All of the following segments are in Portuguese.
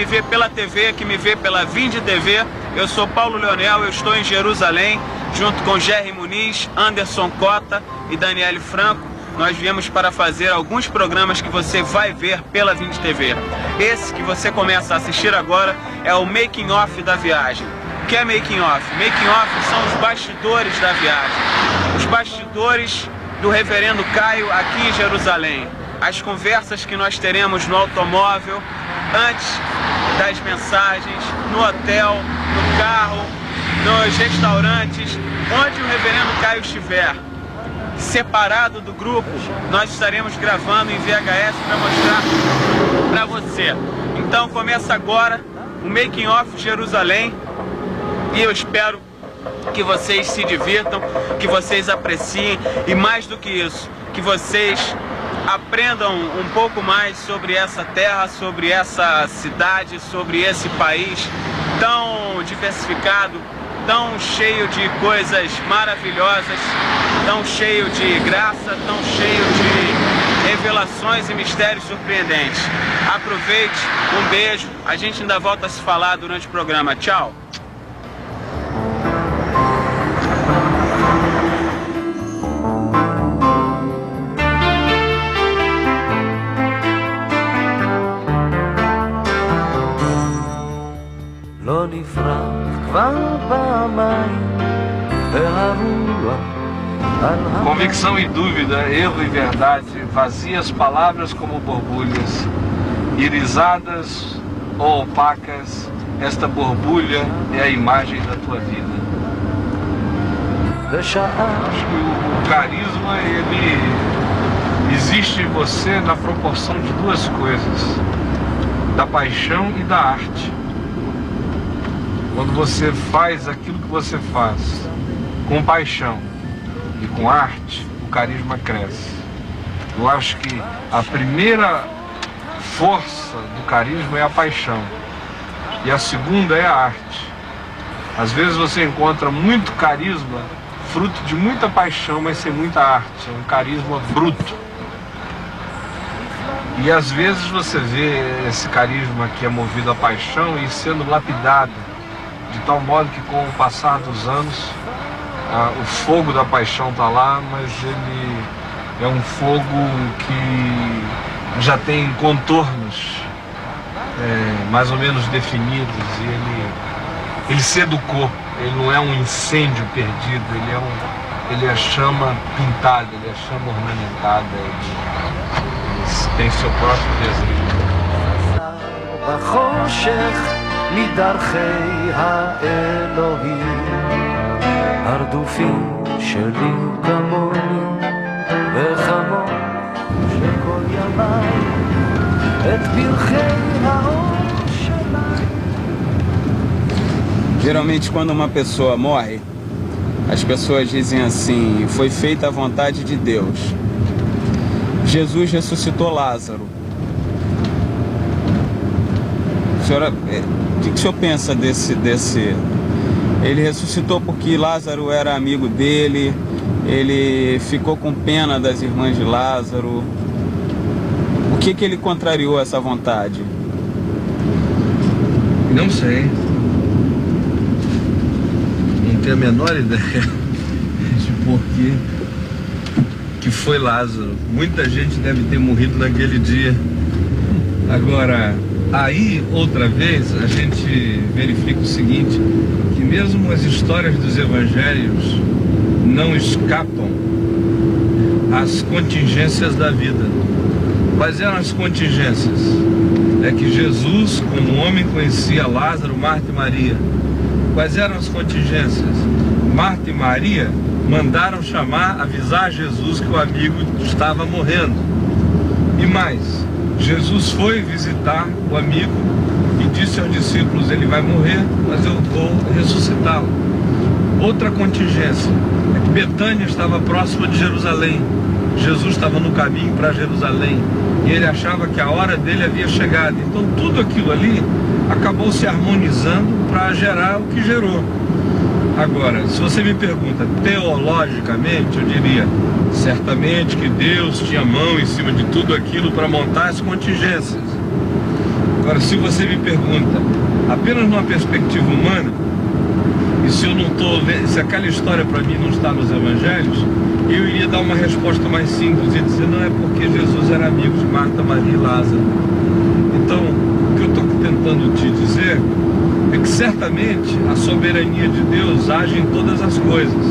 vê pela TV, que me vê pela Vinde TV. Eu sou Paulo Leonel, eu estou em Jerusalém, junto com Jerry Muniz, Anderson Cota e Daniele Franco. Nós viemos para fazer alguns programas que você vai ver pela Vinde TV. Esse que você começa a assistir agora é o Making Off da viagem. O que é Making Off? Making Off são os bastidores da viagem. Os bastidores do Reverendo Caio aqui em Jerusalém. As conversas que nós teremos no automóvel, antes das mensagens, no hotel, no carro, nos restaurantes, onde o Reverendo Caio estiver. Separado do grupo, nós estaremos gravando em VHS para mostrar para você. Então começa agora o Making Off Jerusalém e eu espero que vocês se divirtam, que vocês apreciem e mais do que isso, que vocês aprendam um pouco mais sobre essa terra, sobre essa cidade, sobre esse país tão diversificado, tão cheio de coisas maravilhosas, tão cheio de graça, tão cheio de revelações e mistérios surpreendentes. Aproveite, um beijo, a gente ainda volta a se falar durante o programa. Tchau! Convicção e dúvida, erro e verdade, vazias palavras como borbulhas, irisadas ou opacas, esta borbulha é a imagem da tua vida. Acho que o carisma, ele existe em você na proporção de duas coisas, da paixão e da arte. Quando você faz aquilo que você faz com paixão e com arte, o carisma cresce. Eu acho que a primeira força do carisma é a paixão e a segunda é a arte. Às vezes você encontra muito carisma fruto de muita paixão, mas sem muita arte, é um carisma bruto. E às vezes você vê esse carisma que é movido à paixão e sendo lapidado de tal modo que com o passar dos anos o fogo da paixão está lá, mas ele é um fogo que já tem contornos mais ou menos definidos e ele se educou, ele não é um incêndio perdido, ele é a chama pintada, ele é a chama ornamentada, ele tem seu próprio desejo. מדרכי האלוהים הרדופים שלי כמוני וכמו שכל ימיי את פרחי האור שלי. Geralmente quando uma pessoa morre, as pessoas dizem assim: foi feita a vontade de Deus. Jesus ressuscitou Lázaro. Senhora, o que o senhor pensa desse? Ele ressuscitou porque Lázaro era amigo dele, ele ficou com pena das irmãs de Lázaro. O que ele contrariou essa vontade? Não sei. Não tenho a menor ideia de porquê que foi Lázaro. Muita gente deve ter morrido naquele dia. Agora, aí, outra vez, a gente verifica o seguinte, que mesmo as histórias dos evangelhos não escapam às contingências da vida. Quais eram as contingências? É que Jesus, como homem, conhecia Lázaro, Marta e Maria. Quais eram as contingências? Marta e Maria mandaram avisar Jesus que o amigo estava morrendo. E mais, Jesus foi visitar o amigo e disse aos discípulos: ele vai morrer, mas eu vou ressuscitá-lo. Outra contingência é que Betânia estava próxima de Jerusalém. Jesus estava no caminho para Jerusalém e ele achava que a hora dele havia chegado. Então tudo aquilo ali acabou se harmonizando para gerar o que gerou. Agora, se você me pergunta teologicamente, eu diria certamente que Deus tinha mão em cima de tudo aquilo para montar as contingências. Agora, se você me pergunta apenas numa perspectiva humana, e se eu não estou, se aquela história para mim não está nos evangelhos, eu iria dar uma resposta mais simples e dizer, não é porque Jesus era amigo de Marta, Maria e Lázaro. Então, o que eu estou tentando te dizer é que certamente a soberania de Deus age em todas as coisas.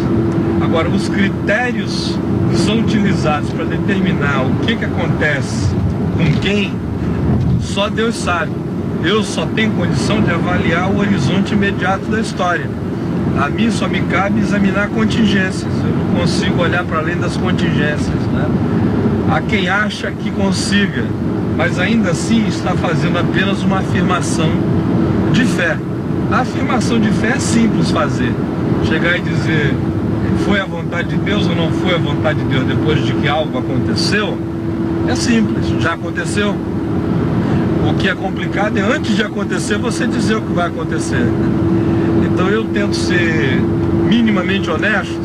Agora, os critérios que são utilizados para determinar o que acontece com quem, só Deus sabe. Eu só tenho condição de avaliar o horizonte imediato da história. A mim só me cabe examinar contingências. Eu não consigo olhar para além das contingências, né? Há quem acha que consiga, mas ainda assim está fazendo apenas uma afirmação de fé. A afirmação de fé é simples fazer. Chegar e dizer, foi a vontade de Deus ou não foi a vontade de Deus depois de que algo aconteceu, é simples, já aconteceu. O que é complicado é antes de acontecer você dizer o que vai acontecer. Então eu tento ser minimamente honesto.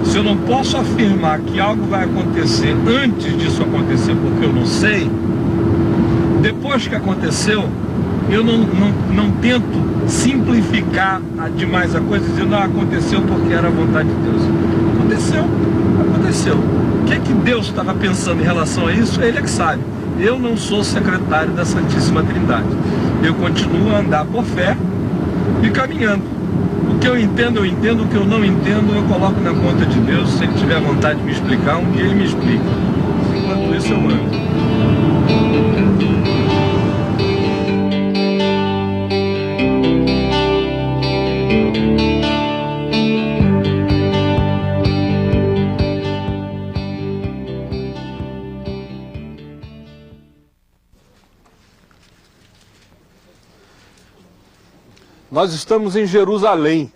Se eu não posso afirmar que algo vai acontecer antes disso acontecer porque eu não sei, depois que aconteceu, eu não tento simplificar demais a coisa, dizendo, não, aconteceu porque era a vontade de Deus. Aconteceu. O que é que Deus estava pensando em relação a isso? Ele é que sabe. Eu não sou secretário da Santíssima Trindade. Eu continuo a andar por fé e caminhando. O que eu entendo, o que eu não entendo, eu coloco na conta de Deus. Se ele tiver vontade de me explicar, um dia ele me explica. Enquanto isso, eu ando. Nós estamos em Jerusalém.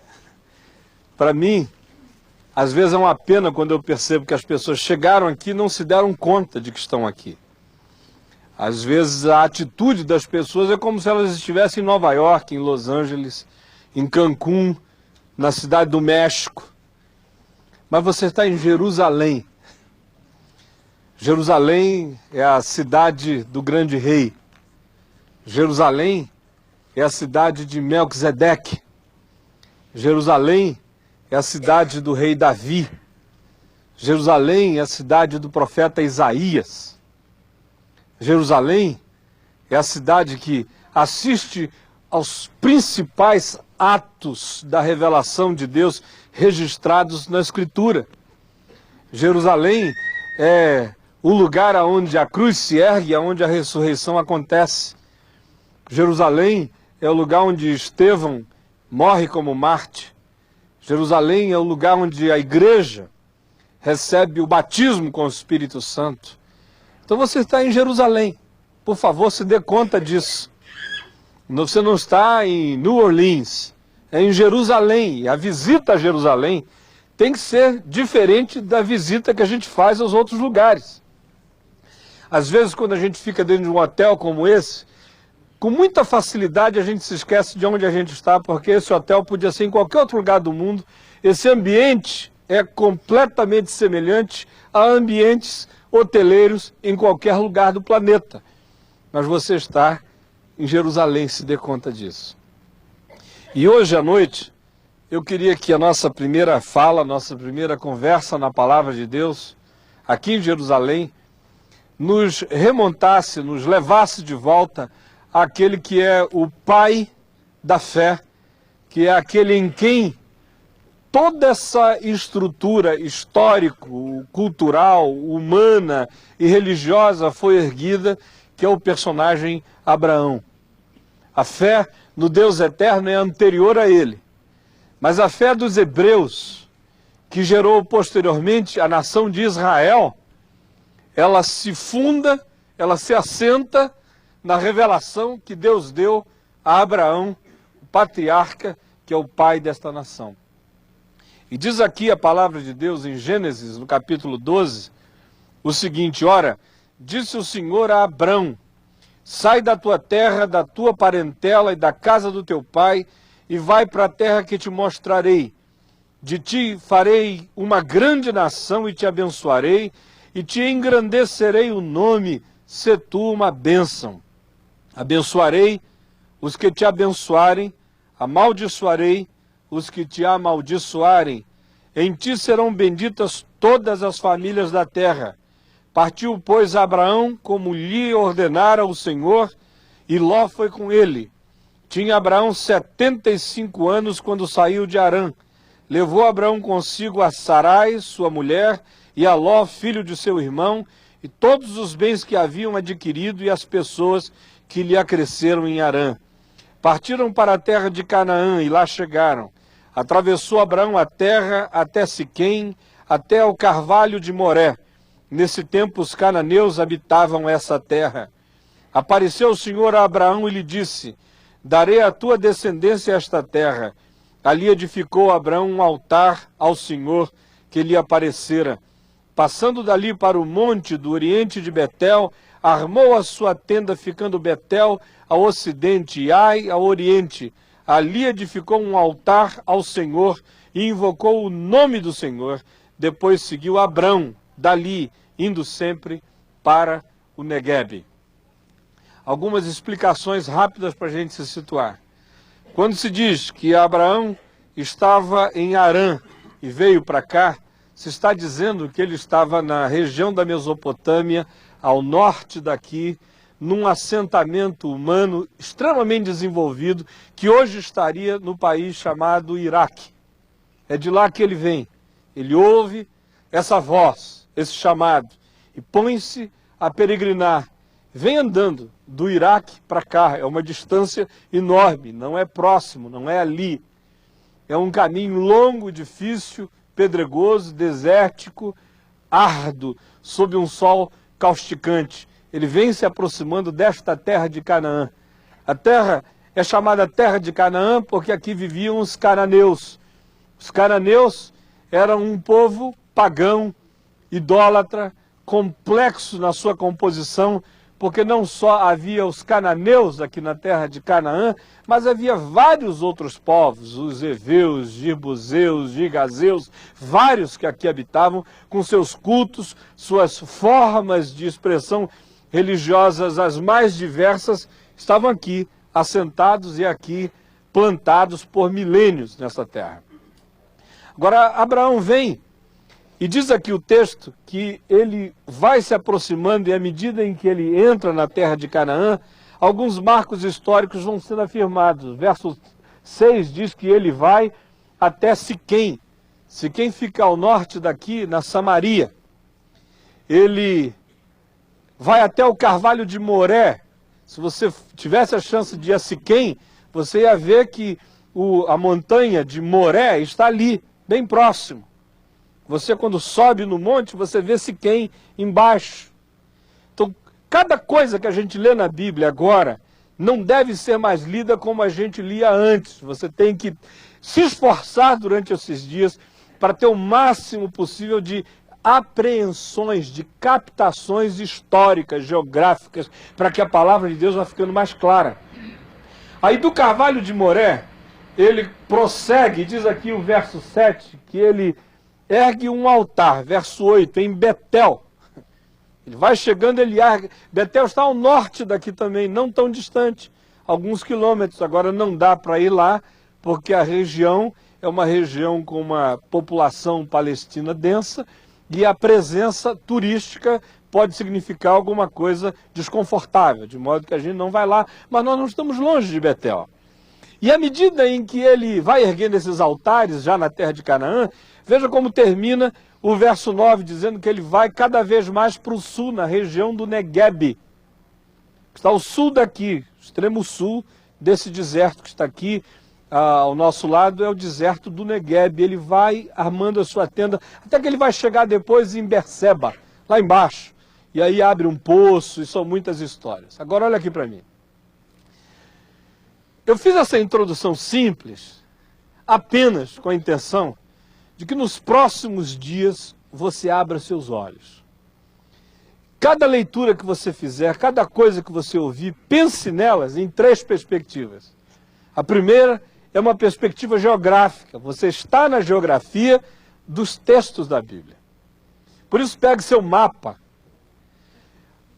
Para mim, às vezes é uma pena quando eu percebo que as pessoas chegaram aqui e não se deram conta de que estão aqui. Às vezes a atitude das pessoas é como se elas estivessem em Nova York, em Los Angeles, em Cancún, na cidade do México. Mas você está em Jerusalém. Jerusalém é a cidade do grande rei. Jerusalém é a cidade de Melquisedeque. Jerusalém é a cidade do rei Davi. Jerusalém é a cidade do profeta Isaías. Jerusalém é a cidade que assiste aos principais atos da revelação de Deus registrados na Escritura. Jerusalém é o lugar onde a cruz se ergue, onde a ressurreição acontece. Jerusalém é o lugar onde Estevão morre como Marte. Jerusalém é o lugar onde a igreja recebe o batismo com o Espírito Santo. Então você está em Jerusalém. Por favor, se dê conta disso. Você não está em New Orleans, é em Jerusalém. E a visita a Jerusalém tem que ser diferente da visita que a gente faz aos outros lugares. Às vezes, quando a gente fica dentro de um hotel como esse, com muita facilidade a gente se esquece de onde a gente está, porque esse hotel podia ser em qualquer outro lugar do mundo. Esse ambiente é completamente semelhante a ambientes hoteleiros em qualquer lugar do planeta. Mas você está em Jerusalém, se dê conta disso. E hoje à noite, eu queria que a nossa primeira fala, a nossa primeira conversa na Palavra de Deus, aqui em Jerusalém, nos remontasse, nos levasse de volta àquele que é o pai da fé, que é aquele em quem toda essa estrutura histórico, cultural, humana e religiosa foi erguida, que é o personagem Abraão. A fé no Deus eterno é anterior a ele, mas a fé dos hebreus, que gerou posteriormente a nação de Israel, ela se funda, ela se assenta na revelação que Deus deu a Abraão, o patriarca, que é o pai desta nação. E diz aqui a palavra de Deus em Gênesis, no capítulo 12, o seguinte: ora, disse o Senhor a Abrão, sai da tua terra, da tua parentela e da casa do teu pai, e vai para a terra que te mostrarei. De ti farei uma grande nação e te abençoarei, e te engrandecerei o nome, se tu uma bênção. Abençoarei os que te abençoarem, amaldiçoarei os que te amaldiçoarem. Em ti serão benditas todas as famílias da terra. Partiu, pois, Abraão, como lhe ordenara o Senhor, e Ló foi com ele. Tinha Abraão 75 anos quando saiu de Harã. Levou Abraão consigo a Sarai, sua mulher, e a Ló, filho de seu irmão, e todos os bens que haviam adquirido e as pessoas que lhe acresceram em Harã. Partiram para a terra de Canaã e lá chegaram. Atravessou Abraão a terra até Siquém, até o carvalho de Moré. Nesse tempo os cananeus habitavam essa terra. Apareceu o Senhor a Abraão e lhe disse: darei à tua descendência esta terra. Ali edificou Abraão um altar ao Senhor que lhe aparecera. Passando dali para o monte do oriente de Betel, armou a sua tenda, ficando Betel ao ocidente e Ai ao oriente. Ali edificou um altar ao Senhor e invocou o nome do Senhor. Depois seguiu Abrão dali, indo sempre para o Neguebe. Algumas explicações rápidas para a gente se situar. Quando se diz que Abraão estava em Harã e veio para cá, se está dizendo que ele estava na região da Mesopotâmia, ao norte daqui, num assentamento humano extremamente desenvolvido, que hoje estaria no país chamado Iraque. É de lá que ele vem. Ele ouve essa voz, esse chamado, e põe-se a peregrinar. Vem andando do Iraque para cá, é uma distância enorme, não é próximo, não é ali. É um caminho longo, difícil, pedregoso, desértico, árduo, sob um sol causticante. Ele vem se aproximando desta terra de Canaã. A terra é chamada terra de Canaã porque aqui viviam os cananeus. Os cananeus eram um povo pagão, idólatra, complexo na sua composição, porque não só havia os cananeus aqui na terra de Canaã, mas havia vários outros povos, os heveus, jebuseus, gigazeus, vários que aqui habitavam, com seus cultos, suas formas de expressão religiosas as mais diversas, estavam aqui, assentados e aqui plantados por milênios nessa terra. Agora, Abraão vem e diz aqui o texto que ele vai se aproximando e à medida em que ele entra na terra de Canaã, alguns marcos históricos vão sendo afirmados. Verso 6 diz que ele vai até Siquém. Siquém fica ao norte daqui, na Samaria. Ele vai até o carvalho de Moré. Se você tivesse a chance de ir a Siquém, você ia ver que a montanha de Moré está ali, bem próximo. Você, quando sobe no monte, você vê Siquém embaixo. Então, cada coisa que a gente lê na Bíblia agora não deve ser mais lida como a gente lia antes. Você tem que se esforçar durante esses dias para ter o máximo possível de apreensões, de captações históricas, geográficas, para que a palavra de Deus vá ficando mais clara. Aí do carvalho de Moré, ele prossegue, diz aqui o verso 7, que ele ergue um altar, verso 8, em Betel. Ele vai chegando, ele ergue. Betel está ao norte daqui também, não tão distante, alguns quilômetros. Agora não dá para ir lá, porque a região é uma região com uma população palestina densa, e a presença turística pode significar alguma coisa desconfortável, de modo que a gente não vai lá, mas nós não estamos longe de Betel. E à medida em que ele vai erguendo esses altares, já na terra de Canaã, veja como termina o verso 9, dizendo que ele vai cada vez mais para o sul, na região do Neguebe. Está ao sul daqui, extremo sul desse deserto que está aqui, ao nosso lado é o deserto do Neguebe. Ele vai armando a sua tenda, até que ele vai chegar depois em Berseba, lá embaixo. E aí abre um poço, e são muitas histórias. Agora olha aqui para mim. Eu fiz essa introdução simples, apenas com a intenção de que nos próximos dias você abra seus olhos. Cada leitura que você fizer, cada coisa que você ouvir, pense nelas em 3 perspectivas. A primeira é uma perspectiva geográfica. Você está na geografia dos textos da Bíblia. Por isso pegue seu mapa.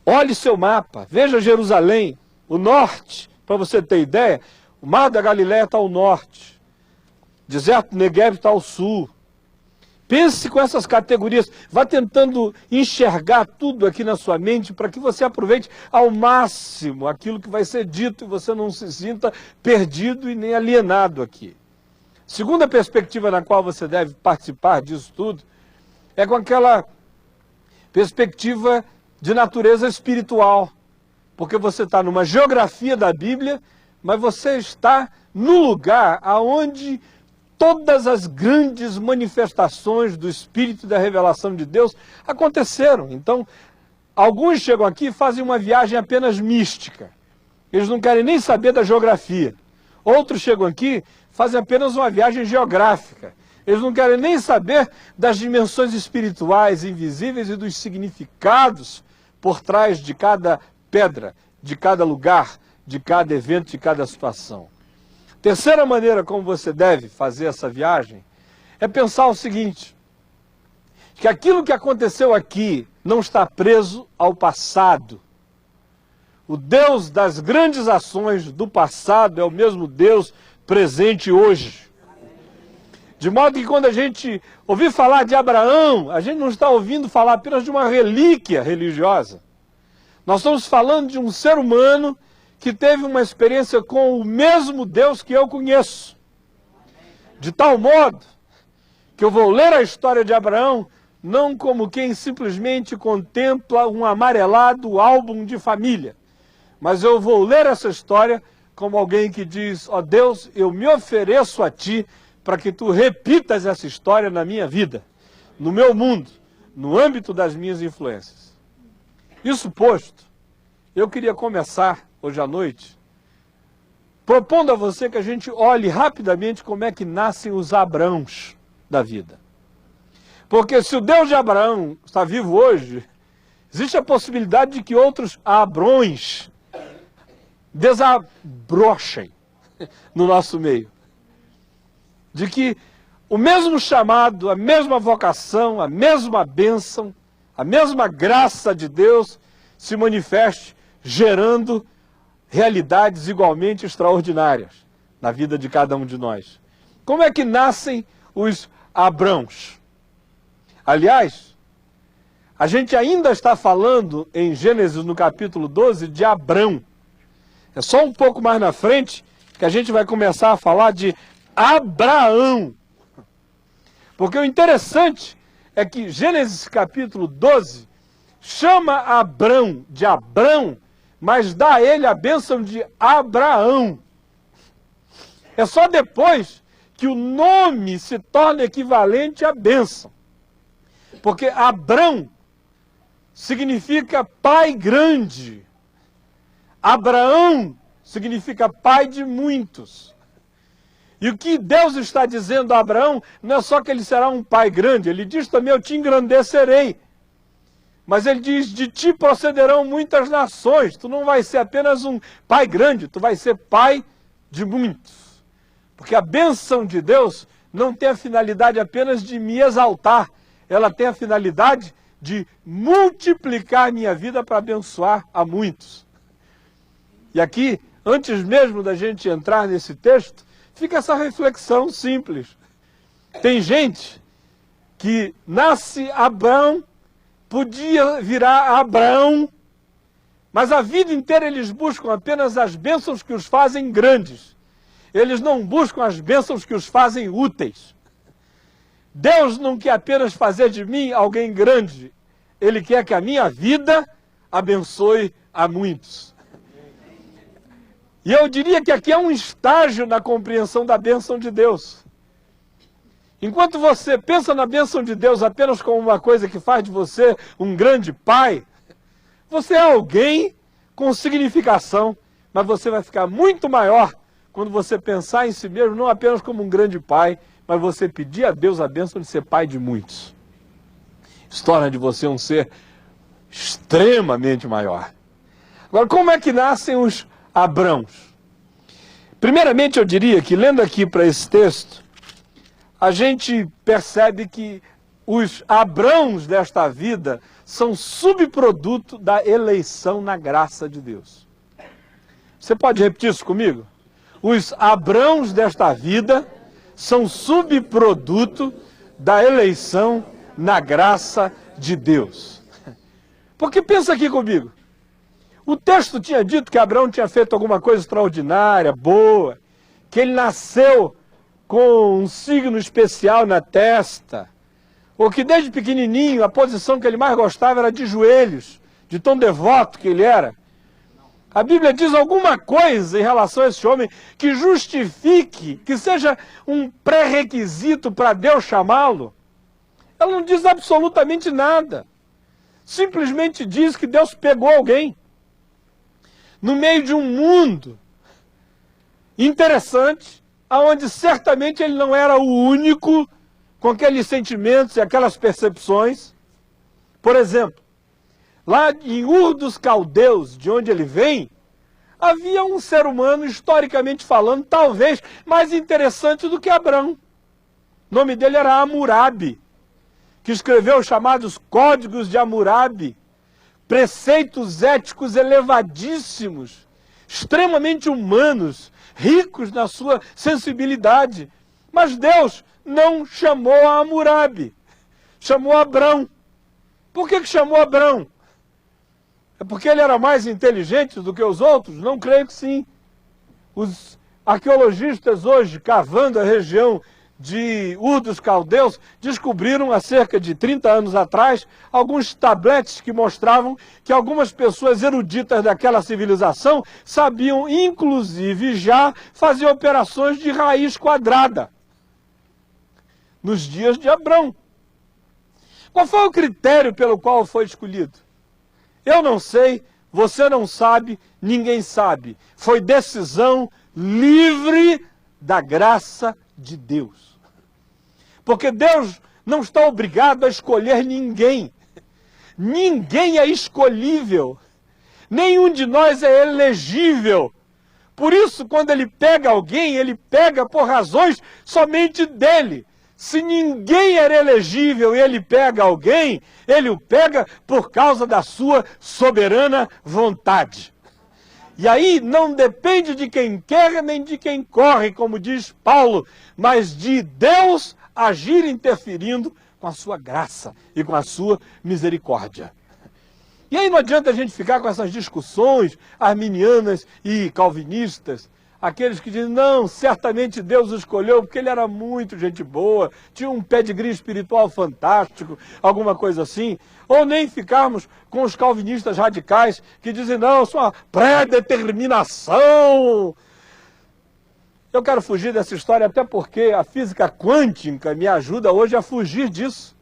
Olhe seu mapa, veja Jerusalém, O norte, para você ter ideia, o Mar da Galileia está ao norte, o deserto do Negev está ao sul. Pense com essas categorias, vá tentando enxergar tudo aqui na sua mente para que você aproveite ao máximo aquilo que vai ser dito e você não se sinta perdido e nem alienado aqui. Segunda perspectiva na qual você deve participar disso tudo é com aquela perspectiva de natureza espiritual, porque você está numa geografia da Bíblia, mas você está no lugar aonde todas as grandes manifestações do Espírito e da revelação de Deus aconteceram. Então, alguns chegam aqui e fazem uma viagem apenas mística. Eles não querem nem saber da geografia. Outros chegam aqui e fazem apenas uma viagem geográfica. Eles não querem nem saber das dimensões espirituais, invisíveis e dos significados por trás de cada pedra, de cada lugar, de cada evento, de cada situação. Terceira maneira como você deve fazer essa viagem é pensar o seguinte, que aquilo que aconteceu aqui não está preso ao passado. O Deus das grandes ações do passado é o mesmo Deus presente hoje. De modo que quando a gente ouvir falar de Abraão, a gente não está ouvindo falar apenas de uma relíquia religiosa. Nós estamos falando de um ser humano que teve uma experiência com o mesmo Deus que eu conheço. De tal modo que eu vou ler a história de Abraão não como quem simplesmente contempla um amarelado álbum de família, mas eu vou ler essa história como alguém que diz: ó Deus, eu me ofereço a Ti para que Tu repitas essa história na minha vida, no meu mundo, no âmbito das minhas influências. Isso posto, eu queria começar hoje à noite propondo a você que a gente olhe rapidamente como é que nascem os Abraãos da vida. Porque se o Deus de Abraão está vivo hoje, existe a possibilidade de que outros Abrões desabrochem no nosso meio. De que o mesmo chamado, a mesma vocação, a mesma bênção, a mesma graça de Deus se manifeste gerando realidades igualmente extraordinárias na vida de cada um de nós. Como é que nascem os Abrãos? Aliás, a gente ainda está falando em Gênesis no capítulo 12 de Abrão. É só um pouco mais na frente que a gente vai começar a falar de Abraão. Porque o interessante é que Gênesis capítulo 12 chama Abrão de Abrão, mas dá a ele a bênção de Abraão. É só depois que o nome se torna equivalente à bênção. Porque Abrão significa pai grande. Abraão significa pai de muitos. E o que Deus está dizendo a Abraão não é só que ele será um pai grande, ele diz também: eu te engrandecerei. Mas ele diz: de ti procederão muitas nações. Tu não vai ser apenas um pai grande, tu vai ser pai de muitos. Porque a bênção de Deus não tem a finalidade apenas de me exaltar. Ela tem a finalidade de multiplicar minha vida para abençoar a muitos. E aqui, antes mesmo da gente entrar nesse texto, fica essa reflexão simples. Tem gente que nasce Abrão, podia virar Abraão, mas a vida inteira eles buscam apenas as bênçãos que os fazem grandes. Eles não buscam as bênçãos que os fazem úteis. Deus não quer apenas fazer de mim alguém grande. Ele quer que a minha vida abençoe a muitos. E eu diria que aqui é um estágio na compreensão da bênção de Deus. Enquanto você pensa na bênção de Deus apenas como uma coisa que faz de você um grande pai, você é alguém com significação, mas você vai ficar muito maior quando você pensar em si mesmo não apenas como um grande pai, mas você pedir a Deus a bênção de ser pai de muitos. Isso torna de você um ser extremamente maior. Agora, como é que nascem os Abrãos? Primeiramente, eu diria que, lendo aqui para esse texto, a gente percebe que os Abrãos desta vida são subproduto da eleição na graça de Deus. Você pode repetir isso comigo? Os Abrãos desta vida são subproduto da eleição na graça de Deus. Porque pensa aqui comigo. O texto tinha dito que Abraão tinha feito alguma coisa extraordinária, boa, que ele nasceu com um signo especial na testa, ou que desde pequenininho a posição que ele mais gostava era de joelhos, de tão devoto que ele era. A Bíblia diz alguma coisa em relação a esse homem que justifique, que seja um pré-requisito para Deus chamá-lo? Ela não diz absolutamente nada. Simplesmente diz que Deus pegou alguém no meio de um mundo interessante, onde certamente ele não era o único com aqueles sentimentos e aquelas percepções. Por exemplo, lá em Ur dos Caldeus, de onde ele vem, havia um ser humano, historicamente falando, talvez mais interessante do que Abrão. O nome dele era Hammurabi, que escreveu os chamados Códigos de Hammurabi, preceitos éticos elevadíssimos, extremamente humanos, ricos na sua sensibilidade. Mas Deus não chamou a Hammurabi, chamou Abrão. Por que chamou Abrão? É porque ele era mais inteligente do que os outros? Não creio que sim. Os arqueologistas hoje, cavando a região de Ur dos Caldeus, descobriram há cerca de 30 anos atrás alguns tabletes que mostravam que algumas pessoas eruditas daquela civilização sabiam, inclusive, já fazer operações de raiz quadrada nos dias de Abrão. Qual foi o critério pelo qual foi escolhido? Eu não sei, você não sabe, ninguém sabe. Foi decisão livre da graça de Deus. Porque Deus não está obrigado a escolher ninguém. Ninguém é escolhível. Nenhum de nós é elegível. Por isso, quando ele pega alguém, ele pega por razões somente dele. Se ninguém era elegível e ele pega alguém, ele o pega por causa da sua soberana vontade. E aí não depende de quem quer nem de quem corre, como diz Paulo, mas de Deus agir interferindo com a sua graça e com a sua misericórdia. E aí não adianta a gente ficar com essas discussões arminianas e calvinistas, aqueles que dizem, não, certamente Deus o escolheu porque ele era muito gente boa, tinha um pedigree espiritual fantástico, alguma coisa assim. Ou nem ficarmos com os calvinistas radicais que dizem, não, isso é uma pré-determinação. Eu quero fugir dessa história até porque a física quântica me ajuda hoje a fugir disso.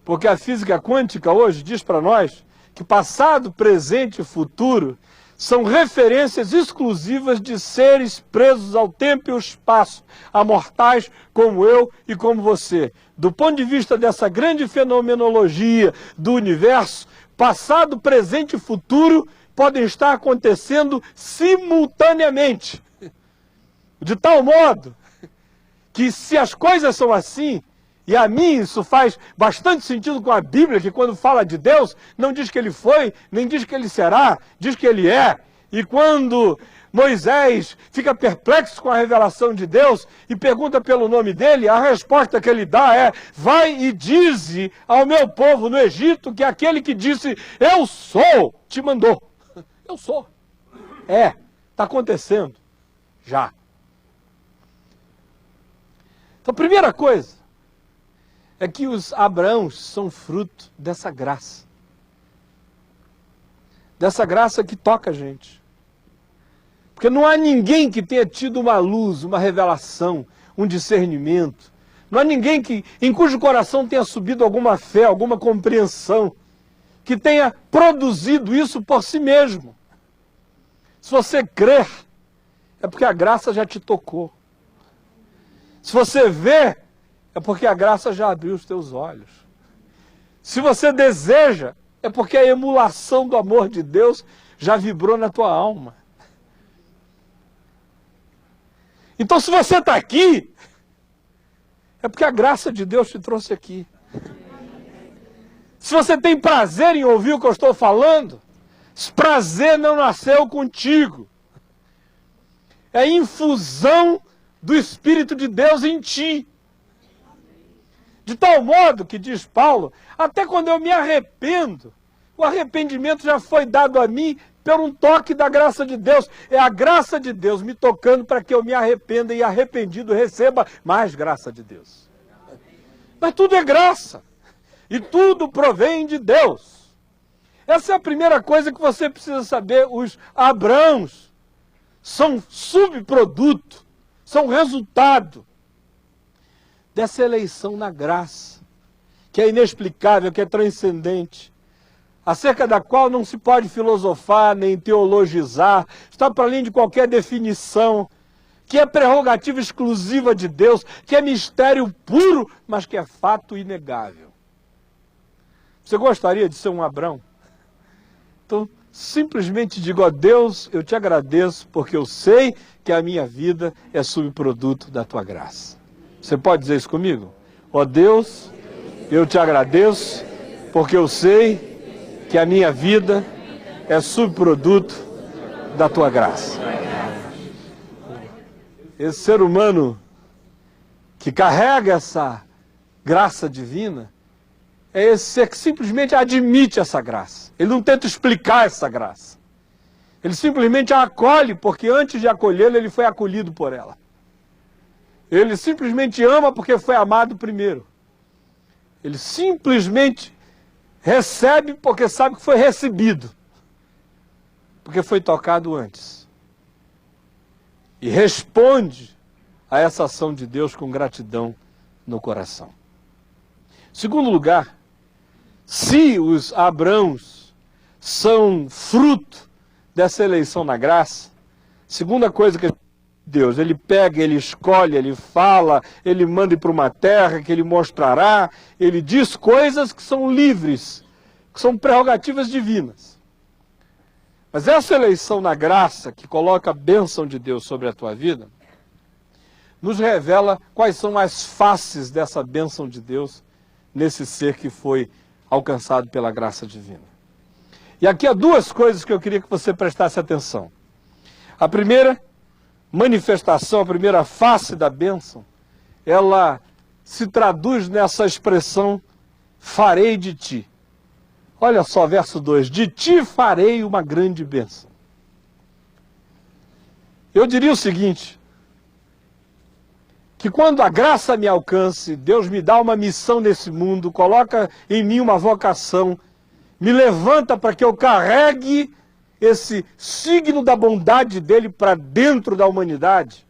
Porque a física quântica hoje diz para nós que passado, presente e futuro são referências exclusivas de seres presos ao tempo e ao espaço, a mortais como eu e como você. Do ponto de vista dessa grande fenomenologia do universo, passado, presente e futuro podem estar acontecendo simultaneamente. De tal modo que se as coisas são assim, e a mim isso faz bastante sentido com a Bíblia, que quando fala de Deus, não diz que ele foi, nem diz que ele será, diz que ele é. E quando Moisés fica perplexo com a revelação de Deus e pergunta pelo nome dele, a resposta que ele dá é, vai e dize ao meu povo no Egito que aquele que disse, eu sou, te mandou. Eu sou. Está acontecendo. Já. Então, a primeira coisa é que os Abraãos são fruto dessa graça. Dessa graça que toca a gente. Porque não há ninguém que tenha tido uma luz, uma revelação, um discernimento. Não há ninguém em cujo coração tenha subido alguma fé, alguma compreensão, que tenha produzido isso por si mesmo. Se você crer, é porque a graça já te tocou. Se você vê, é porque a graça já abriu os teus olhos. Se você deseja, é porque a emulação do amor de Deus já vibrou na tua alma. Então, se você está aqui, é porque a graça de Deus te trouxe aqui. Se você tem prazer em ouvir o que eu estou falando, Esse prazer não nasceu contigo. É infusão do Espírito de Deus em ti. De tal modo que, diz Paulo, até quando eu me arrependo, o arrependimento já foi dado a mim por um toque da graça de Deus. É a graça de Deus me tocando para que eu me arrependa e arrependido receba mais graça de Deus. Mas tudo é graça. E tudo provém de Deus. Essa é a primeira coisa que você precisa saber. Os Abraãos são subproduto, são resultado dessa eleição na graça, que é inexplicável, que é transcendente, acerca da qual não se pode filosofar, nem teologizar, está para além de qualquer definição, que é prerrogativa exclusiva de Deus, que é mistério puro, mas que é fato inegável. Você gostaria de ser um Abraão? Então, simplesmente digo a Deus, eu te agradeço, porque eu sei que a minha vida é subproduto da tua graça. Você pode dizer isso comigo? Ó Deus, eu te agradeço, porque eu sei que a minha vida é subproduto da tua graça. Esse ser humano que carrega essa graça divina é esse ser que simplesmente admite essa graça. Ele não tenta explicar essa graça. Ele simplesmente a acolhe, porque antes de acolhê-la, ele foi acolhido por ela. Ele simplesmente ama porque foi amado primeiro. Ele simplesmente recebe porque sabe que foi recebido. Porque foi tocado antes. E responde a essa ação de Deus com gratidão no coração. Segundo lugar, se os Abraãos são fruto dessa eleição na graça, segunda coisa que Deus, ele pega, ele escolhe, ele fala, ele manda ir para uma terra que ele mostrará, ele diz coisas que são livres, que são prerrogativas divinas. Mas essa eleição na graça, que coloca a bênção de Deus sobre a tua vida, nos revela quais são as faces dessa bênção de Deus nesse ser que foi alcançado pela graça divina. E aqui há duas coisas que eu queria que você prestasse atenção. A primeira manifestação, a primeira face da bênção, ela se traduz nessa expressão, farei de ti. Olha só, verso 2, de ti farei uma grande bênção. Eu diria o seguinte, que quando a graça me alcance, Deus me dá uma missão nesse mundo, coloca em mim uma vocação, me levanta para que eu carregue esse signo da bondade dele para dentro da humanidade.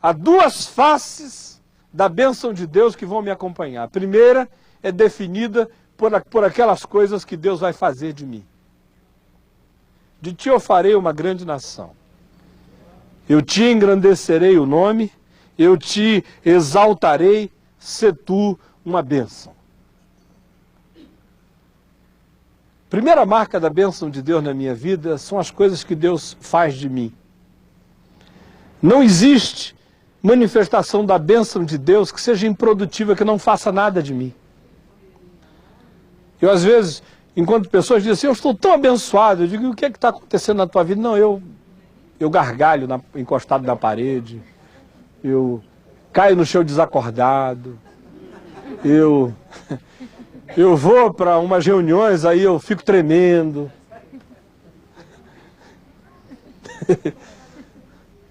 Há duas faces da bênção de Deus que vão me acompanhar. A primeira é definida por aquelas coisas que Deus vai fazer de mim. De ti eu farei uma grande nação. Eu te engrandecerei o nome, eu te exaltarei, se tu uma bênção. Primeira marca da bênção de Deus na minha vida são as coisas que Deus faz de mim. Não existe manifestação da bênção de Deus que seja improdutiva, que não faça nada de mim. Eu, às vezes, enquanto pessoas dizem assim, eu estou tão abençoado, eu digo, o que é que está acontecendo na tua vida? Não, eu gargalho encostado na parede, eu caio no chão desacordado, eu vou para umas reuniões, aí eu fico tremendo.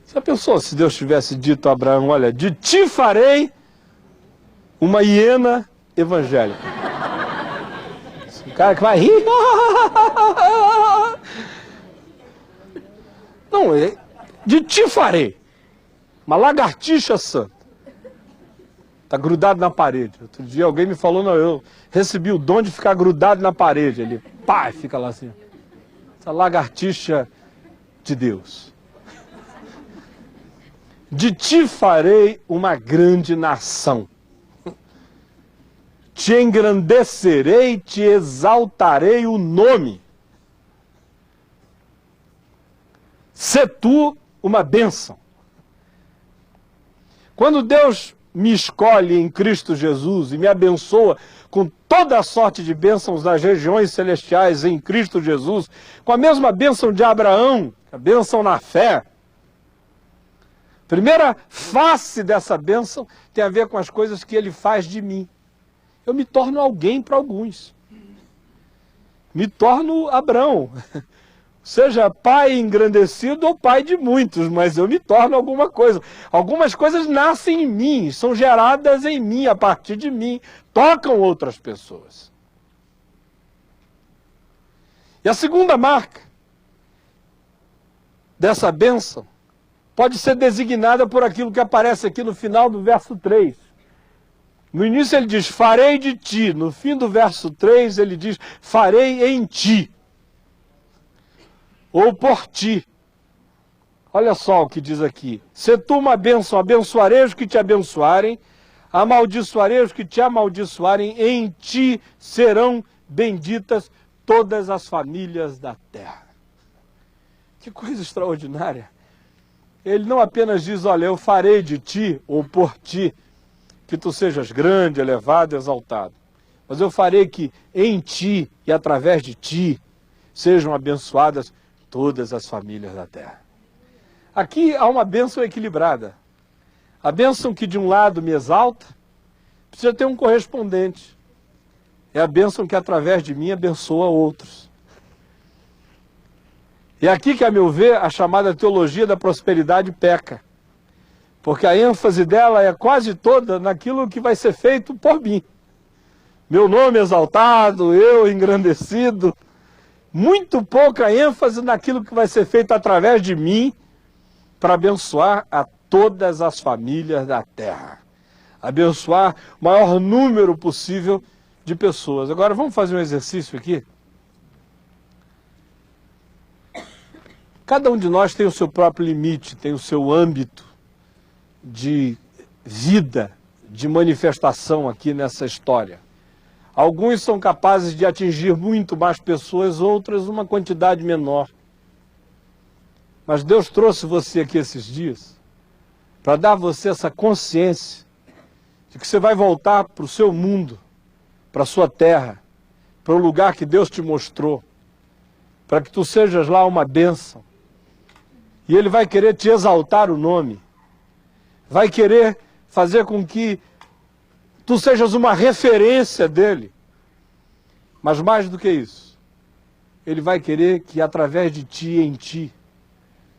Já pensou se Deus tivesse dito a Abraão, olha, de ti farei uma hiena evangélica. O cara que vai rir. Não, de ti farei uma lagartixa santa. Está grudado na parede. Outro dia alguém me falou, não, eu recebi o dom de ficar grudado na parede. Ele, pá, fica lá assim. Essa lagartixa de Deus. De ti farei uma grande nação. Te engrandecerei, te exaltarei o nome. Se tu uma bênção. Quando Deus me escolhe em Cristo Jesus e me abençoa com toda a sorte de bênçãos nas regiões celestiais em Cristo Jesus, com a mesma bênção de Abraão, a bênção na fé. Primeira face dessa bênção tem a ver com as coisas que ele faz de mim. Eu me torno alguém para alguns. Me torno Abraão. Seja pai engrandecido ou pai de muitos, mas eu me torno alguma coisa. Algumas coisas nascem em mim, são geradas em mim, a partir de mim, tocam outras pessoas. E a segunda marca dessa bênção pode ser designada por aquilo que aparece aqui no final do verso 3. No início ele diz, farei de ti. No fim do verso 3 ele diz, farei em ti. Ou por ti. Olha só o que diz aqui. Se tu uma bênção, abençoarei os que te abençoarem, amaldiçoarei os que te amaldiçoarem, em ti serão benditas todas as famílias da terra. Que coisa extraordinária. Ele não apenas diz, olha, eu farei de ti, ou por ti, que tu sejas grande, elevado, exaltado. Mas eu farei que em ti e através de ti sejam abençoadas todas as famílias da terra. Aqui há uma bênção equilibrada. A bênção que de um lado me exalta, precisa ter um correspondente. É a bênção que através de mim abençoa outros. E é aqui que, a meu ver, a chamada teologia da prosperidade peca. Porque a ênfase dela é quase toda naquilo que vai ser feito por mim. Meu nome exaltado, eu engrandecido. Muito pouca ênfase naquilo que vai ser feito através de mim para abençoar a todas as famílias da terra. Abençoar o maior número possível de pessoas. Agora vamos fazer um exercício aqui. Cada um de nós tem o seu próprio limite, tem o seu âmbito de vida, de manifestação aqui nessa história. Alguns são capazes de atingir muito mais pessoas, outras uma quantidade menor. Mas Deus trouxe você aqui esses dias para dar a você essa consciência de que você vai voltar para o seu mundo, para a sua terra, para o lugar que Deus te mostrou, para que tu sejas lá uma bênção. E Ele vai querer te exaltar o nome, vai querer fazer com que tu sejas uma referência dele. Mas mais do que isso, Ele vai querer que através de ti e em ti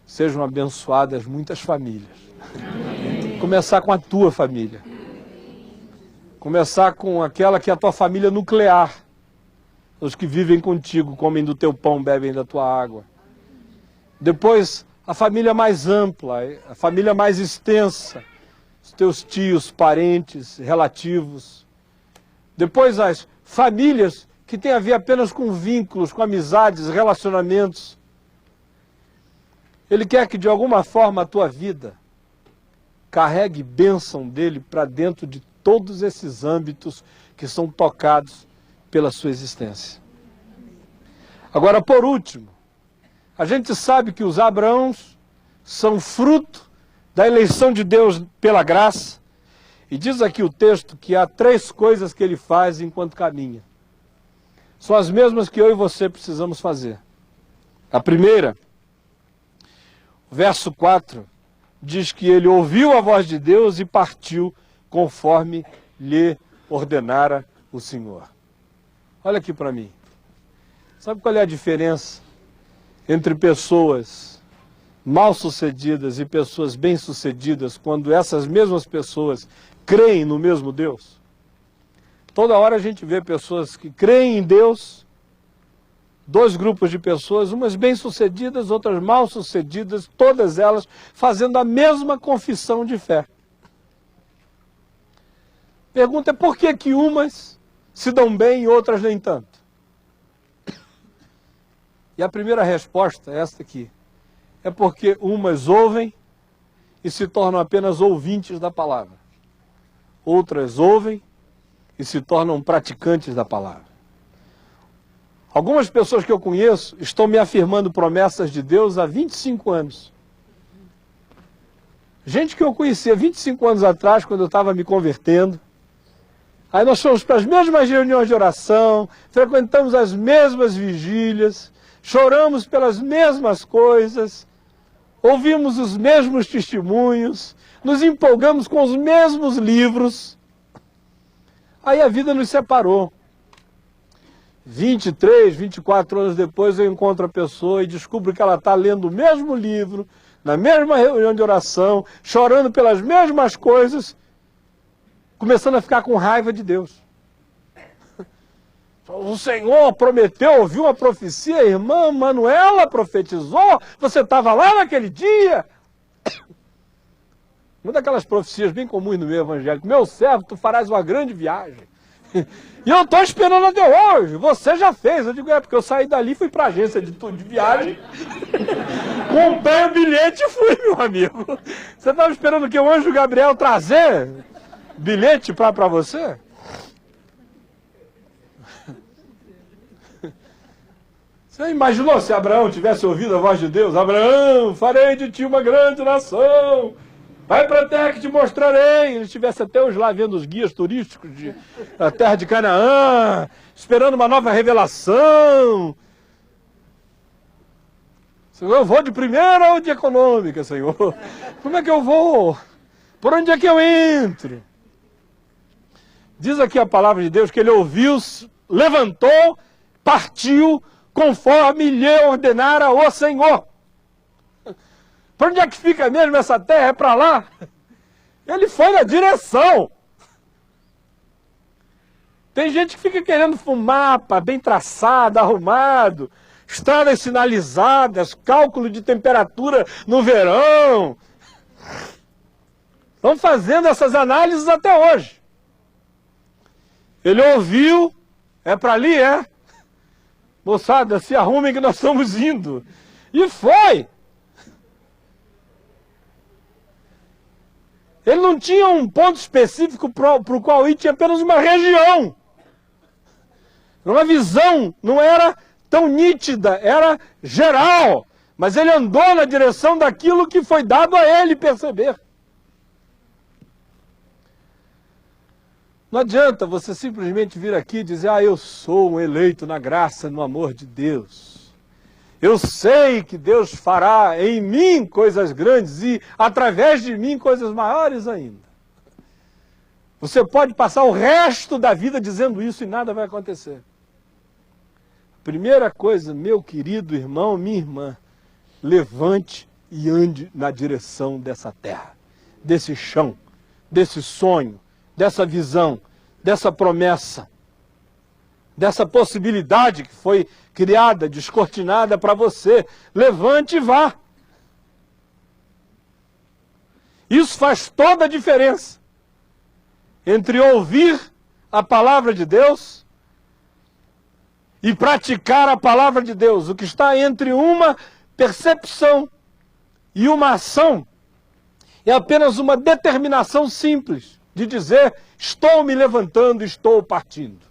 sejam abençoadas muitas famílias. Começar com a tua família. Começar com aquela que é a tua família nuclear. Os que vivem contigo, comem do teu pão, bebem da tua água. Depois, a família mais ampla, a família mais extensa. Os teus tios, parentes, relativos. Depois as famílias que têm a ver apenas com vínculos, com amizades, relacionamentos. Ele quer que de alguma forma a tua vida carregue bênção dele para dentro de todos esses âmbitos que são tocados pela sua existência. Agora, por último, a gente sabe que os Abraãos são fruto da eleição de Deus pela graça. E diz aqui o texto que há 3 coisas que ele faz enquanto caminha. São as mesmas que eu e você precisamos fazer. A primeira, verso 4, diz que ele ouviu a voz de Deus e partiu conforme lhe ordenara o Senhor. Olha aqui para mim. Sabe qual é a diferença entre pessoas mal-sucedidas e pessoas bem-sucedidas quando essas mesmas pessoas creem no mesmo Deus? Toda hora a gente vê pessoas que creem em Deus, 2 grupos de pessoas, umas bem-sucedidas, outras mal-sucedidas, todas elas fazendo a mesma confissão de fé. Pergunta é por que que umas se dão bem e outras nem tanto? E a primeira resposta é esta aqui. É porque umas ouvem e se tornam apenas ouvintes da palavra. Outras ouvem e se tornam praticantes da palavra. Algumas pessoas que eu conheço estão me afirmando promessas de Deus há 25 anos. Gente que eu conhecia 25 anos atrás, quando eu estava me convertendo, Aí nós fomos para as mesmas reuniões de oração, frequentamos as mesmas vigílias, choramos pelas mesmas coisas, ouvimos os mesmos testemunhos, nos empolgamos com os mesmos livros. Aí a vida nos separou. 23, 24 anos depois eu encontro a pessoa e descubro que ela está lendo o mesmo livro, na mesma reunião de oração, chorando pelas mesmas coisas, começando a ficar com raiva de Deus. O Senhor prometeu, ouviu uma profecia, a irmã Manuela profetizou, você estava lá naquele dia. Uma daquelas profecias bem comuns no meio evangélico: meu servo, tu farás uma grande viagem. E eu estou esperando até hoje, você já fez. Eu digo, porque eu saí dali, fui para a agência de viagem, comprei o bilhete e fui, meu amigo. Você estava esperando que o anjo Gabriel trazer bilhete para você? Você imaginou se Abraão tivesse ouvido a voz de Deus? Abraão, farei de ti uma grande nação. Vai para a terra que te mostrarei. Ele estivesse até hoje lá vendo os guias turísticos da terra de Canaã, esperando uma nova revelação. Senhor, eu vou de primeira ou de econômica, Senhor? Como é que eu vou? Por onde é que eu entro? Diz aqui a palavra de Deus que ele ouviu, levantou, partiu, conforme lhe ordenara o Senhor. Para onde é que fica mesmo essa terra? É para lá? Ele foi na direção. Tem gente que fica querendo mapa bem traçado, arrumado, estradas sinalizadas, cálculo de temperatura no verão. Estão fazendo essas análises até hoje. Ele ouviu, é para ali, é? Moçada, se arrumem que nós estamos indo. E foi. Ele não tinha um ponto específico para o qual ir, tinha apenas uma região. Uma visão, não era tão nítida, era geral. Mas ele andou na direção daquilo que foi dado a ele perceber. Não adianta você simplesmente vir aqui e dizer, eu sou um eleito na graça, no amor de Deus. Eu sei que Deus fará em mim coisas grandes e através de mim coisas maiores ainda. Você pode passar o resto da vida dizendo isso e nada vai acontecer. Primeira coisa, meu querido irmão, minha irmã, levante e ande na direção dessa terra, desse chão, desse sonho, dessa visão, dessa promessa, dessa possibilidade que foi criada, descortinada para você. Levante e vá. Isso faz toda a diferença entre ouvir a palavra de Deus e praticar a palavra de Deus. O que está entre uma percepção e uma ação é apenas uma determinação simples de dizer, estou me levantando, estou partindo.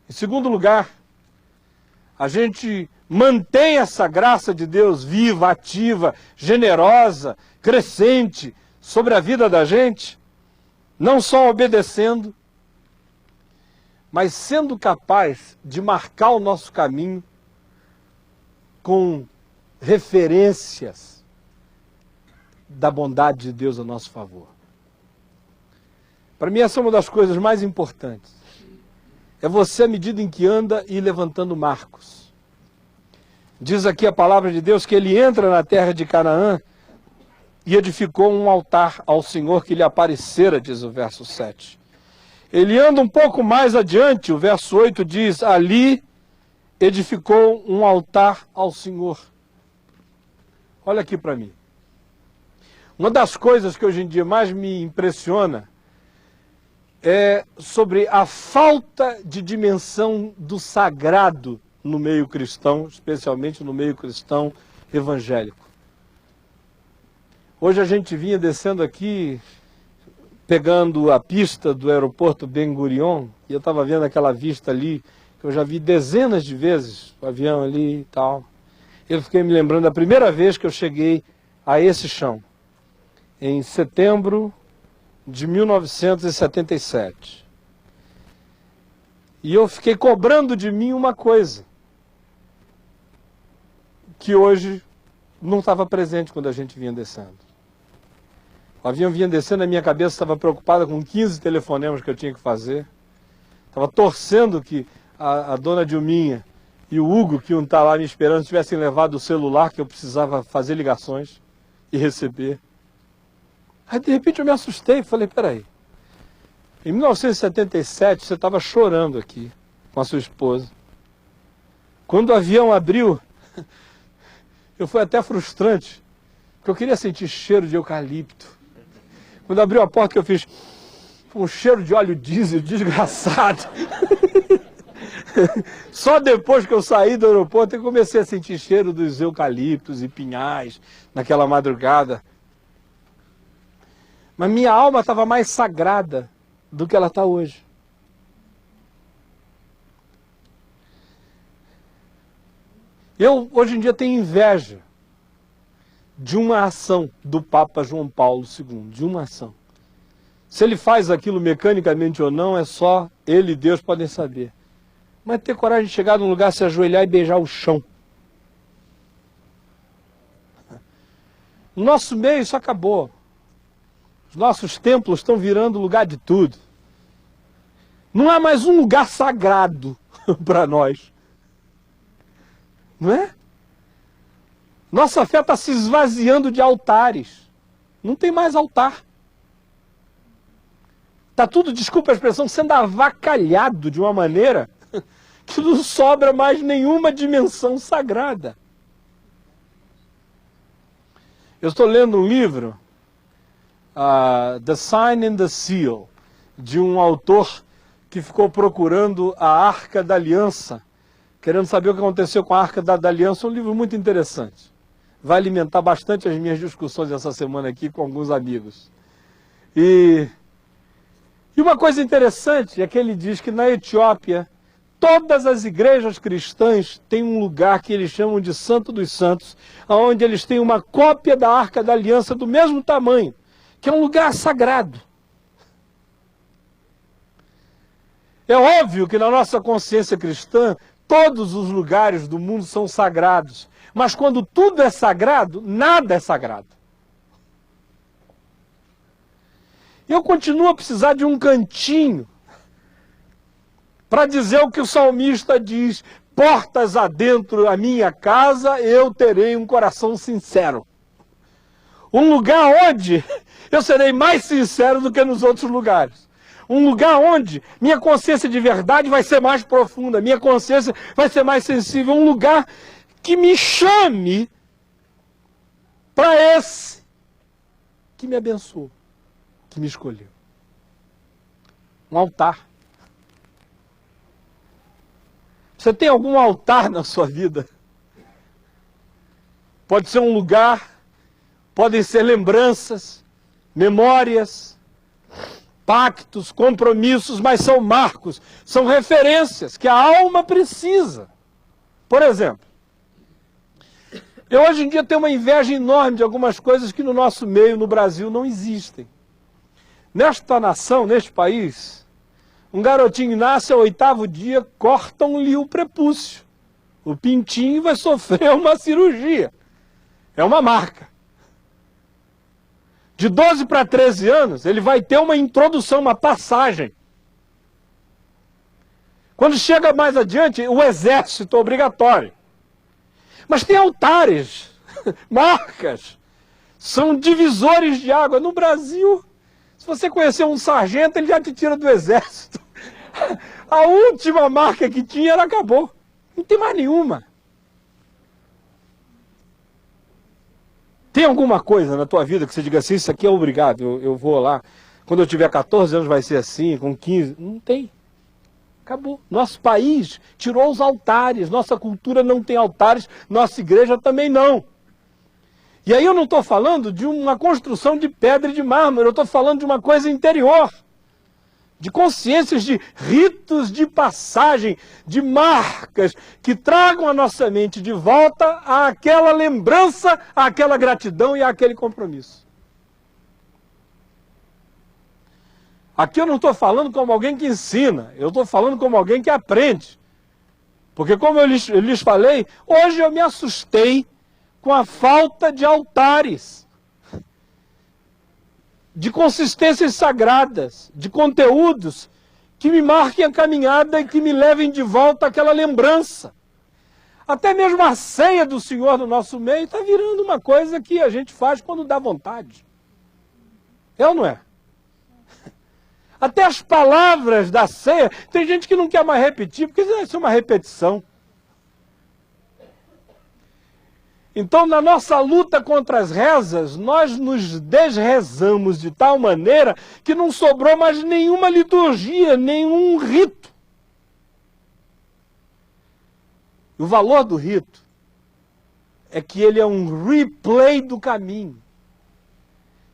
Em segundo lugar, a gente mantém essa graça de Deus viva, ativa, generosa, crescente sobre a vida da gente, não só obedecendo, mas sendo capaz de marcar o nosso caminho com referências da bondade de Deus a nosso favor. Para mim, essa é uma das coisas mais importantes. É você, à medida em que anda, ir levantando marcos. Diz aqui a palavra de Deus que ele entra na terra de Canaã e edificou um altar ao Senhor que lhe aparecera, diz o verso 7. Ele anda um pouco mais adiante, o verso 8 diz, ali edificou um altar ao Senhor. Olha aqui para mim. Uma das coisas que hoje em dia mais me impressiona é sobre a falta de dimensão do sagrado no meio cristão, especialmente no meio cristão evangélico. Hoje a gente vinha descendo aqui, pegando a pista do aeroporto Ben Gurion, e eu estava vendo aquela vista ali, que eu já vi dezenas de vezes, o avião ali e tal. Eu fiquei me lembrando da primeira vez que eu cheguei a esse chão, em setembro de 1977. E eu fiquei cobrando de mim uma coisa que hoje não estava presente quando a gente vinha descendo. O avião vinha descendo, a minha cabeça estava preocupada com 15 telefonemas que eu tinha que fazer. Estava torcendo que a dona Dilminha e o Hugo, que iam estar lá me esperando, tivessem levado o celular que eu precisava fazer ligações e receber. Aí de repente eu me assustei e falei, peraí, em 1977 você estava chorando aqui com a sua esposa. Quando o avião abriu, eu fui até frustrante, porque eu queria sentir cheiro de eucalipto. Quando abriu a porta que eu fiz um cheiro de óleo diesel desgraçado. Só depois que eu saí do aeroporto eu comecei a sentir cheiro dos eucaliptos e pinhais naquela madrugada. Mas minha alma estava mais sagrada do que ela está hoje. Eu, hoje em dia, tenho inveja de uma ação do Papa João Paulo II, de uma ação. Se ele faz aquilo mecanicamente ou não, é só ele e Deus podem saber. Mas ter coragem de chegar num lugar, se ajoelhar e beijar o chão. No nosso meio isso acabou. Os nossos templos estão virando lugar de tudo. Não há mais um lugar sagrado para nós. Não é? Nossa fé está se esvaziando de altares. Não tem mais altar. Está tudo, desculpa a expressão, sendo avacalhado de uma maneira que não sobra mais nenhuma dimensão sagrada. Eu estou lendo um livro, The Sign and the Seal, de um autor que ficou procurando a Arca da Aliança, querendo saber o que aconteceu com a Arca da Aliança. Um livro muito interessante. Vai alimentar bastante as minhas discussões essa semana aqui com alguns amigos. E uma coisa interessante é que ele diz que na Etiópia, todas as igrejas cristãs têm um lugar que eles chamam de Santo dos Santos, onde eles têm uma cópia da Arca da Aliança do mesmo tamanho, que é um lugar sagrado. É óbvio que na nossa consciência cristã, todos os lugares do mundo são sagrados, mas quando tudo é sagrado, nada é sagrado. Eu continuo a precisar de um cantinho para dizer o que o salmista diz: portas adentro a minha casa, eu terei um coração sincero. Um lugar onde eu serei mais sincero do que nos outros lugares. Um lugar onde minha consciência de verdade vai ser mais profunda, minha consciência vai ser mais sensível. Um lugar que me chame para esse que me abençoou, que me escolheu. Um altar. Você tem algum altar na sua vida? Pode ser um lugar, podem ser lembranças, memórias, pactos, compromissos, mas são marcos, são referências que a alma precisa. Por exemplo, eu hoje em dia tenho uma inveja enorme de algumas coisas que no nosso meio, no Brasil, não existem. Nesta nação, neste país, um garotinho nasce ao 8º dia, cortam-lhe o prepúcio. O pintinho vai sofrer uma cirurgia. É uma marca. De 12 para 13 anos, ele vai ter uma introdução, uma passagem. Quando chega mais adiante, o exército obrigatório. Mas tem altares, marcas, são divisores de água. No Brasil, se você conhecer um sargento, ele já te tira do exército. A última marca que tinha, ela acabou. Não tem mais nenhuma. Tem alguma coisa na tua vida que você diga assim, isso aqui é obrigado, eu vou lá, quando eu tiver 14 anos vai ser assim, com 15, não tem. Acabou. Nosso país tirou os altares, nossa cultura não tem altares, nossa igreja também não. E aí eu não estou falando de uma construção de pedra e de mármore, eu estou falando de uma coisa interior. De consciências, de ritos de passagem, de marcas que tragam a nossa mente de volta àquela lembrança, àquela gratidão e àquele compromisso. Aqui eu não estou falando como alguém que ensina, eu estou falando como alguém que aprende. Porque como eu lhes falei, hoje eu me assustei com a falta de altares, de consistências sagradas, de conteúdos que me marquem a caminhada e que me levem de volta àquela lembrança. Até mesmo a ceia do Senhor no nosso meio está virando uma coisa que a gente faz quando dá vontade. É ou não é? Até as palavras da ceia, tem gente que não quer mais repetir, porque isso é uma repetição. Então, na nossa luta contra as rezas, nós nos desrezamos de tal maneira que não sobrou mais nenhuma liturgia, nenhum rito. O valor do rito é que ele é um replay do caminho.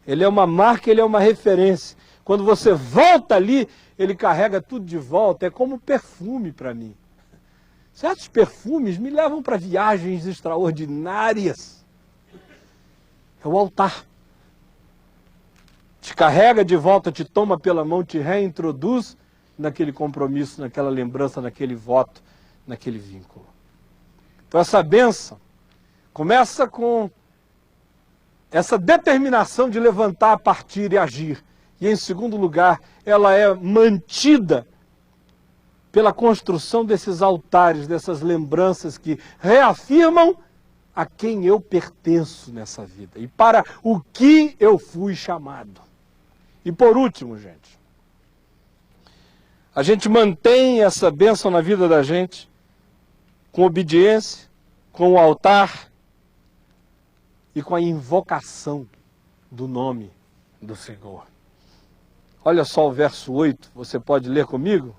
Ele é uma marca, ele é uma referência. Quando você volta ali, ele carrega tudo de volta. É como perfume para mim. Certos perfumes me levam para viagens extraordinárias. É o altar. Te carrega de volta, te toma pela mão, te reintroduz naquele compromisso, naquela lembrança, naquele voto, naquele vínculo. Então essa bênção começa com essa determinação de levantar, partir e agir. E em segundo lugar, ela é mantida pela construção desses altares, dessas lembranças que reafirmam a quem eu pertenço nessa vida e para o que eu fui chamado. E por último, gente, a gente mantém essa bênção na vida da gente com obediência, com o altar e com a invocação do nome do Senhor. Olha só o verso 8, você pode ler comigo?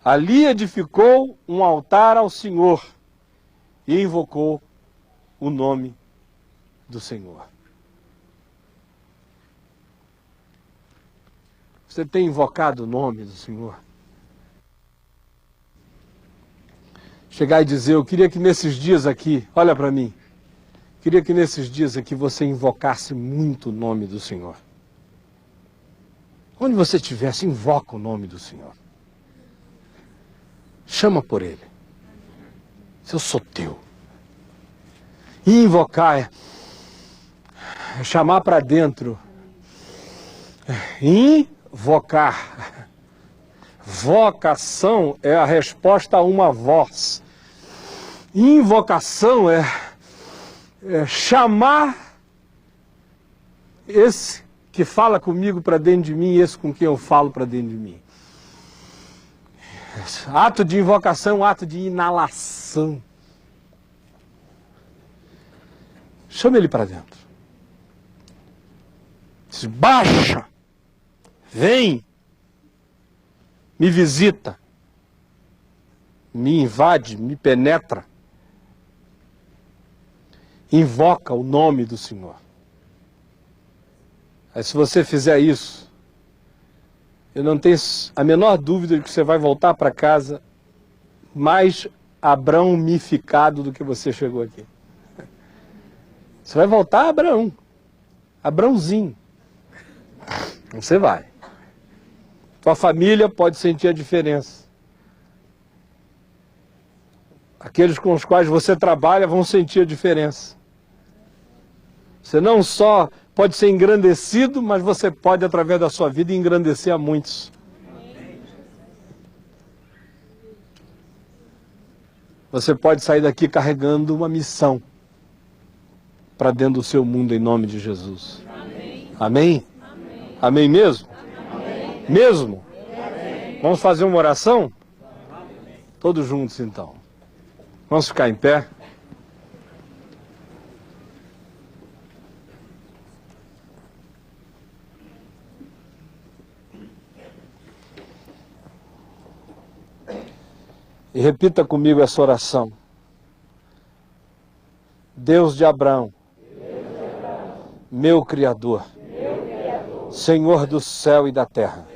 Ali edificou um altar ao Senhor e invocou o nome do Senhor. Você tem invocado o nome do Senhor? Chegar e dizer, eu queria que nesses dias aqui, olha para mim, queria que nesses dias aqui você invocasse muito o nome do Senhor. Onde você estivesse, invoca o nome do Senhor. Chama por Ele. Eu sou teu. E invocar é chamar para dentro. Invocar. Vocação é a resposta a uma voz. Invocação é chamar esse que fala comigo para dentro de mim e esse com quem eu falo para dentro de mim. Ato de invocação, ato de inalação. Chama ele para dentro. Diz, baixa, vem, me visita, me invade, me penetra. Invoca o nome do Senhor. Aí se você fizer isso, eu não tenho a menor dúvida de que você vai voltar para casa mais abrãomificado do que você chegou aqui. Você vai voltar Abraão. Abrãozinho. Você vai. Tua família pode sentir a diferença. Aqueles com os quais você trabalha vão sentir a diferença. Você não só pode ser engrandecido, mas você pode, através da sua vida, engrandecer a muitos. Você pode sair daqui carregando uma missão para dentro do seu mundo, em nome de Jesus. Amém? Amém, Amém. Amém mesmo? Amém. Mesmo? Amém. Vamos fazer uma oração? Amém. Todos juntos, então. Vamos ficar em pé. E repita comigo essa oração. Deus de Abraão, meu Criador, Senhor do céu e da terra,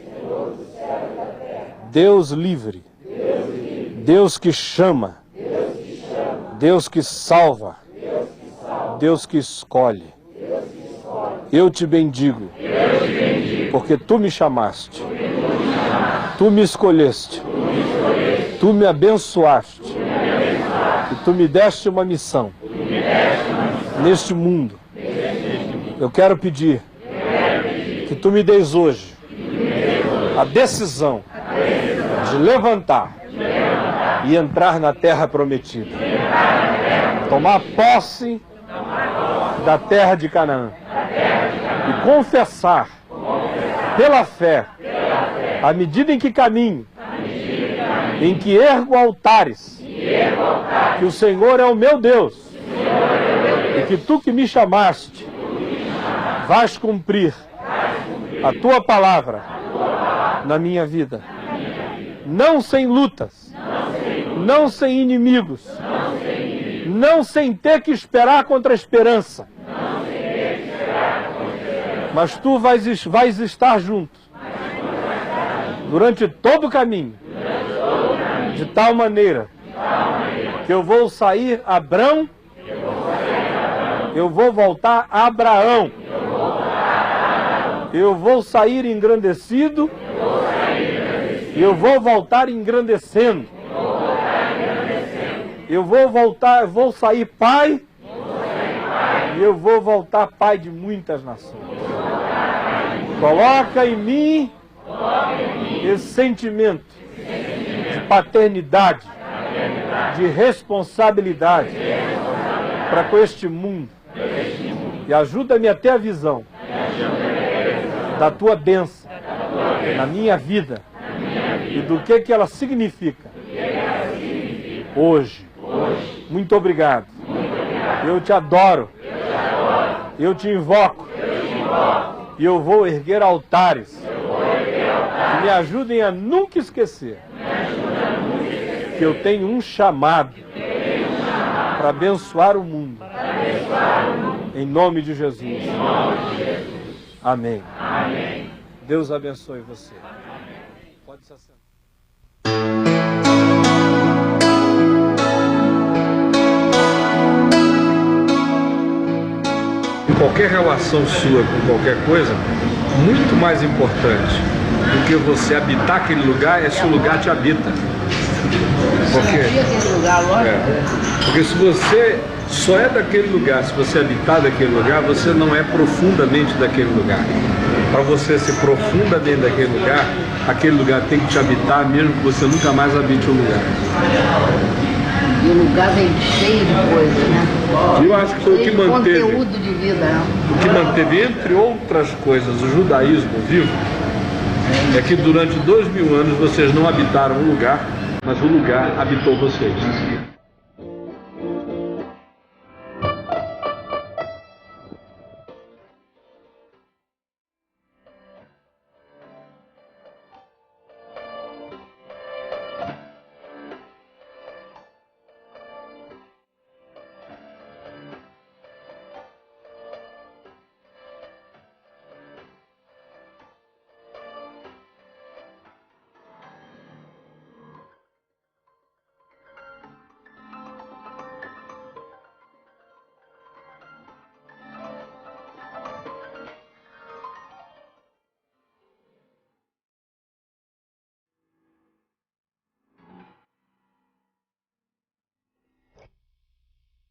Deus livre, Deus que chama, Deus que salva, Deus que escolhe. Eu te bendigo porque tu me chamaste, tu me escolheste, tu me abençoaste e tu me deste uma missão neste mundo. Eu quero pedir que tu me deis hoje a decisão de levantar e entrar na terra prometida, tomar posse da terra de Canaã e confessar pela fé, à medida em que caminho, em que ergo altares, que o Senhor é o meu Deus e que tu que me chamaste vais cumprir a tua palavra na minha vida, não sem lutas, não sem inimigos, não sem ter que esperar contra a esperança, mas tu vais estar junto durante todo o caminho, de tal maneira que eu vou sair Abrão, eu vou voltar Abraão, eu vou sair engrandecido e eu vou voltar engrandecendo. Eu vou sair pai e eu vou voltar pai de muitas nações. Coloca em mim esse sentimento de paternidade, de responsabilidade para com este mundo. E ajuda-me a ter a visão da tua bênção na minha vida e do que ela significa hoje. Muito obrigado. Eu te adoro. Eu te invoco. E eu vou erguer altares que me ajudem a nunca esquecer que eu tenho um chamado para abençoar o mundo. Em nome de Jesus. Amém. Deus abençoe você. Pode se assentar. Qualquer relação sua com qualquer coisa, muito mais importante do que você habitar aquele lugar é se o lugar te habita. Porque se você só é daquele lugar, se você habitar daquele lugar, você não é profundamente daquele lugar. Para você ser profundamente daquele lugar, aquele lugar tem que te habitar, mesmo que você nunca mais habite o lugar. E o lugar vem cheio de coisa, né? Eu acho que foi o que manteve. Conteúdo de vida, né? O que manteve, entre outras coisas, o judaísmo vivo, é que durante 2000 anos vocês não habitaram o lugar, mas o lugar habitou vocês.